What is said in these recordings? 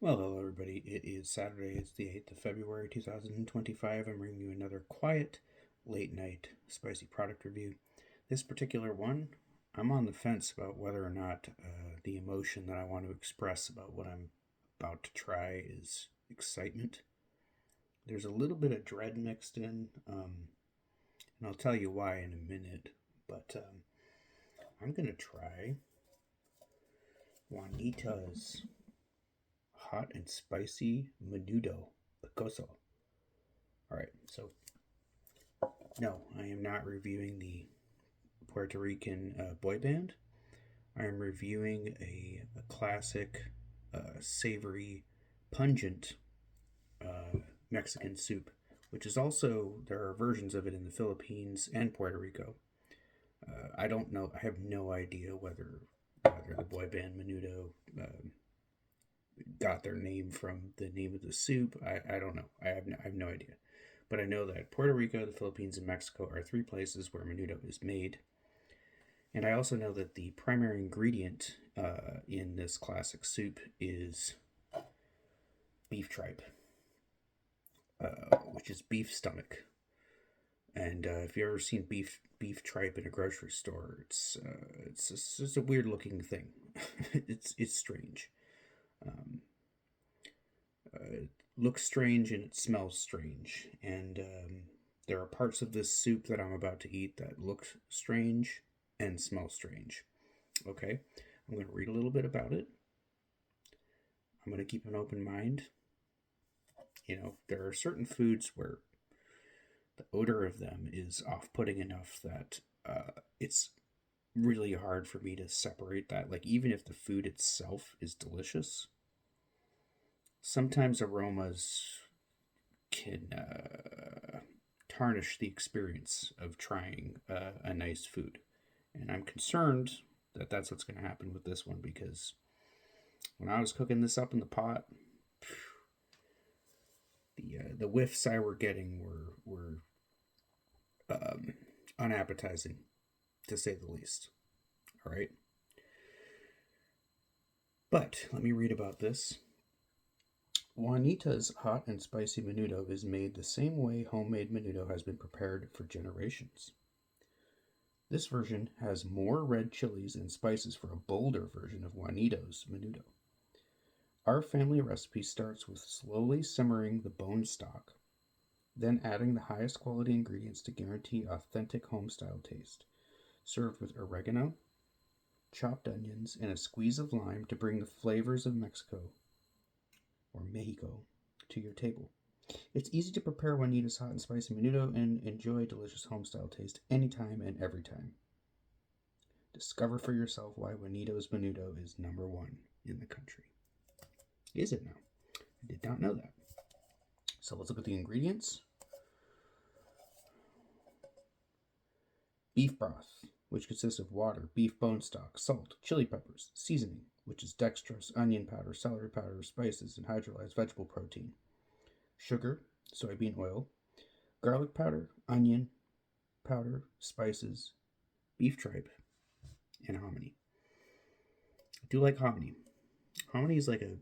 Well, hello everybody. It is Saturday. It's the 8th of February 2025. I'm bringing you another quiet, late night, spicy product review. This particular one, I'm on the fence about whether or not the emotion that I want to express about what I'm about to try is excitement. There's a little bit of dread mixed in, and I'll tell you why in a minute. But I'm going to try Juanita's hot and spicy Menudo picoso. All right, so no, I am not reviewing the Puerto Rican boy band. I am reviewing a classic, savory, pungent Mexican soup, which is also, there are versions of it in the Philippines and Puerto Rico. I don't know, I have no idea whether the boy band Menudo got their name from the name of the soup. I don't know. I have no idea. But I know that Puerto Rico, the Philippines, and Mexico are three places where menudo is made. And I also know that the primary ingredient in this classic soup is beef tripe, which is beef stomach. And if you've ever seen beef tripe in a grocery store, it's a weird looking thing. It's strange. Um, it looks strange and it smells strange. And there are parts of this soup that I'm about to eat that look strange and smell strange. Okay, I'm going to read a little bit about it. I'm going to keep an open mind. You know, there are certain foods where the odor of them is off putting enough that it's really hard for me to separate that. Like, even if the food itself is delicious, sometimes aromas can tarnish the experience of trying a nice food. And I'm concerned that that's what's going to happen with this one because when I was cooking this up in the pot, the whiffs I were getting were unappetizing, to say the least. All right. But let me read about this. Juanita's hot and spicy menudo is made the same way homemade menudo has been prepared for generations. This version has more red chilies and spices for a bolder version of Juanito's menudo. Our family recipe starts with slowly simmering the bone stock, then adding the highest quality ingredients to guarantee authentic home-style taste, served with oregano, chopped onions, and a squeeze of lime to bring the flavors of Mexico to your table. It's easy to prepare Juanita's hot and spicy menudo and enjoy delicious home-style taste anytime and every time. Discover for yourself why Juanita's menudo is number one in the country. Is it now? I did not know that. So let's look at the ingredients. Beef broth, which consists of water, beef bone stock, salt, chili peppers, seasoning, which is dextrose, onion powder, celery powder, spices, and hydrolyzed vegetable protein, sugar, soybean oil, garlic powder, onion powder, spices, beef tripe, and hominy. I do like hominy. Hominy is like a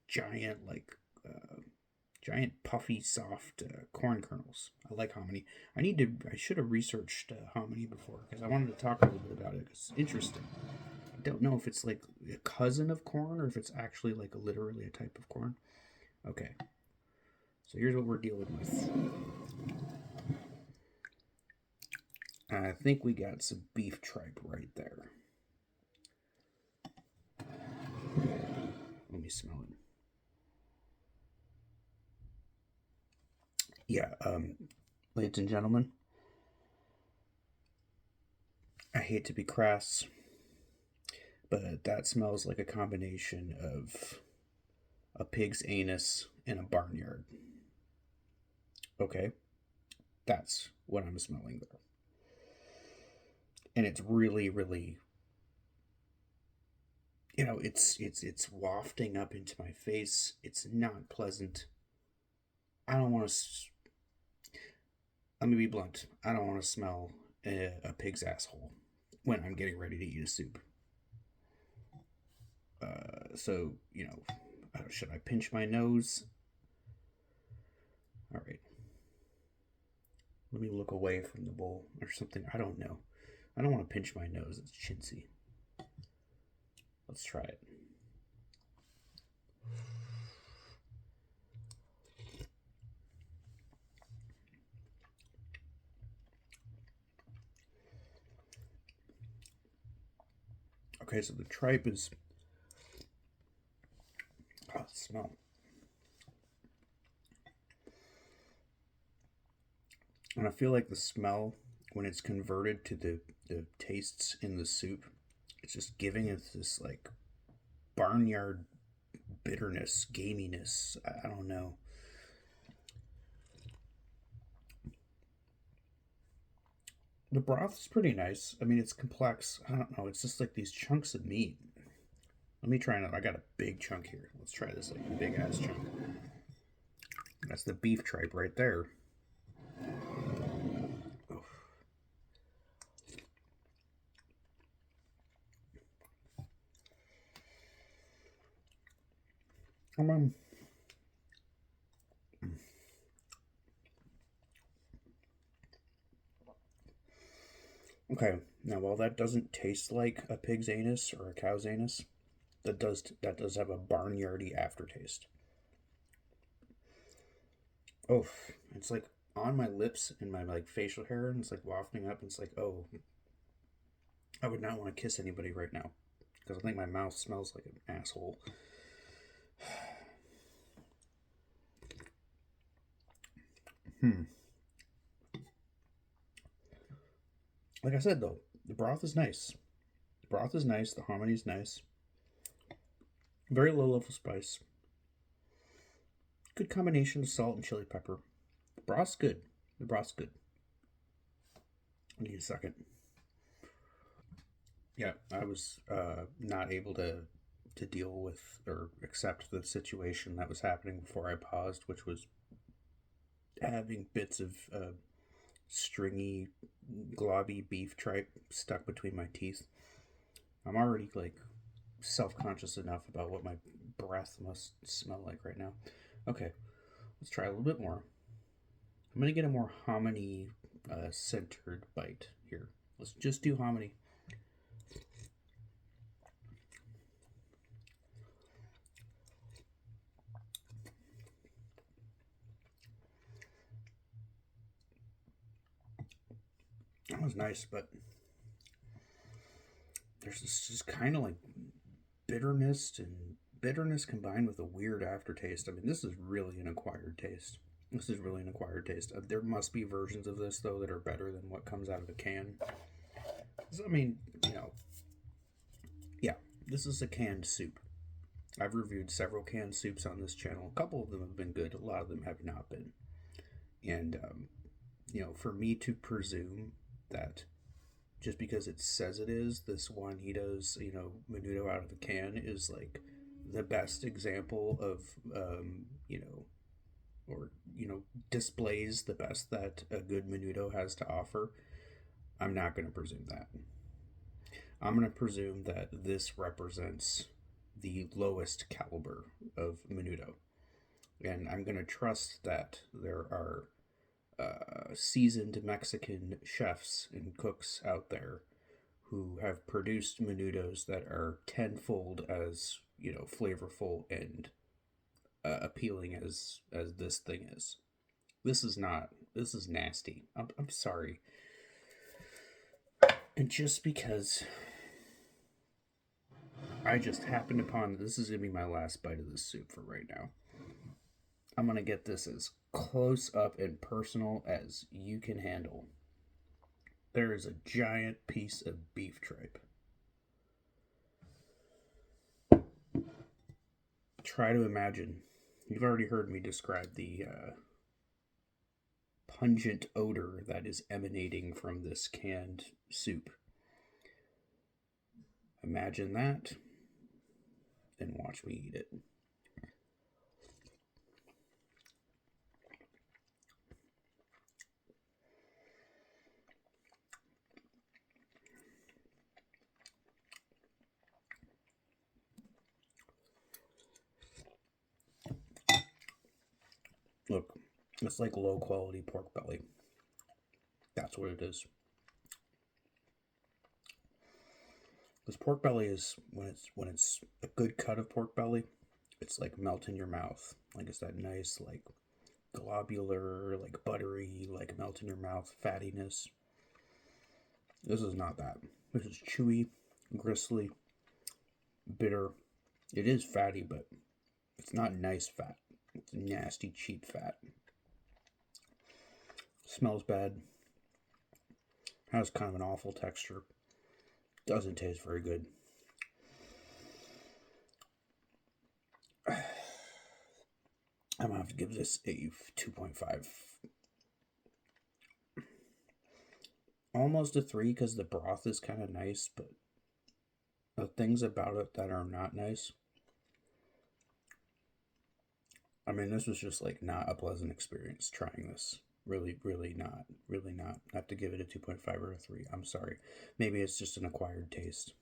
giant, giant puffy, soft corn kernels. I like hominy. I should have researched hominy before because I wanted to talk a little bit about it. It's interesting. I don't know if it's like a cousin of corn or if it's actually like literally a type of corn. Okay, so here's what we're dealing with. I think we got some beef tripe right there. Let me smell it. Yeah, ladies and gentlemen, I hate to be crass, but that smells like a combination of a pig's anus and a barnyard. Okay, that's what I'm smelling there. And it's really, really, it's wafting up into my face. It's not pleasant. I don't want to. Let me be blunt. I don't want to smell a pig's asshole when I'm getting ready to eat a soup. So Should I pinch my nose? All right. Let me look away from the bowl or something. I don't know. I don't want to pinch my nose. It's chintzy. Let's try it. Okay, so the tripe is... Oh, smell. And I feel like the smell, when it's converted to the tastes in the soup, it's just giving it this like barnyard bitterness, gaminess. I don't know. The broth is pretty nice. I mean, it's complex. I don't know. It's just like these chunks of meat. Let me try another. I got a big chunk here. Let's try this like a big ass chunk. That's the beef tripe right there. Oh. Come on. Okay, now while that doesn't taste like a pig's anus or a cow's anus, that does have a barnyardy aftertaste. Oh, it's like on my lips and my like facial hair, and it's like wafting up. And it's like, oh, I would not want to kiss anybody right now because I think my mouth smells like an asshole. Hmm. Like I said though, the broth is nice. The broth is nice. The hominy is nice. Very low level spice. Good combination of salt and chili pepper. The broth's good. The broth's good. I need a second. Yeah, I was not able to deal with or accept the situation that was happening before I paused, which was having bits of stringy, globby beef tripe stuck between my teeth. I'm already like self conscious enough about what my breath must smell like right now. Okay, let's try a little bit more. I'm gonna get a more hominy centered bite here. Let's just do hominy. That was nice, but there's this just kind of like bitterness combined with a weird aftertaste. I mean, this is really an acquired taste. This is really an acquired taste. There must be versions of this though that are better than what comes out of a can. I mean, yeah, this is a canned soup. I've reviewed several canned soups on this channel. A couple of them have been good. A lot of them have not been. And for me to presume that just because it says it is, this Juanita's, Menudo out of a can is like the best example of, or, displays the best that a good Menudo has to offer. I'm not going to presume that. I'm going to presume that this represents the lowest caliber of Menudo. And I'm going to trust that there are seasoned Mexican chefs and cooks out there who have produced menudos that are tenfold as flavorful and appealing as this thing is. This is not. This is nasty. I'm sorry. And just because I just happened upon this is gonna be my last bite of this soup for right now. I'm gonna get this as close up and personal as you can handle. There is a giant piece of beef tripe. Try to imagine. You've already heard me describe the pungent odor that is emanating from this canned soup. Imagine that, then watch me eat it. Look, it's like low quality pork belly. That's what it is. This pork belly is when it's a good cut of pork belly, it's like melt in your mouth. Like it's that nice like globular, like buttery, like melt in your mouth fattiness. This is not that. This is chewy, gristly, bitter. It is fatty, but it's not nice fat. It's nasty, cheap fat. Smells bad. Has kind of an awful texture. Doesn't taste very good. I'm gonna have to give this a 2.5. Almost a 3 because the broth is kind of nice, but the things about it that are not nice. I mean, this was just like not a pleasant experience trying this. Really, really not. Really not. I have to give it a 2.5 or a 3. I'm sorry. Maybe it's just an acquired taste.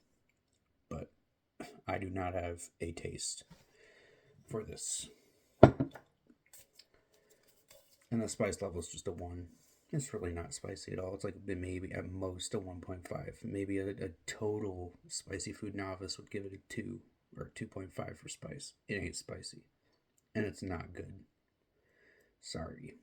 But I do not have a taste for this. And the spice level is just a 1. It's really not spicy at all. It's like maybe at most a 1.5. Maybe a total spicy food novice would give it a 2 or 2.5 for spice. It ain't spicy. And it's not good. Sorry.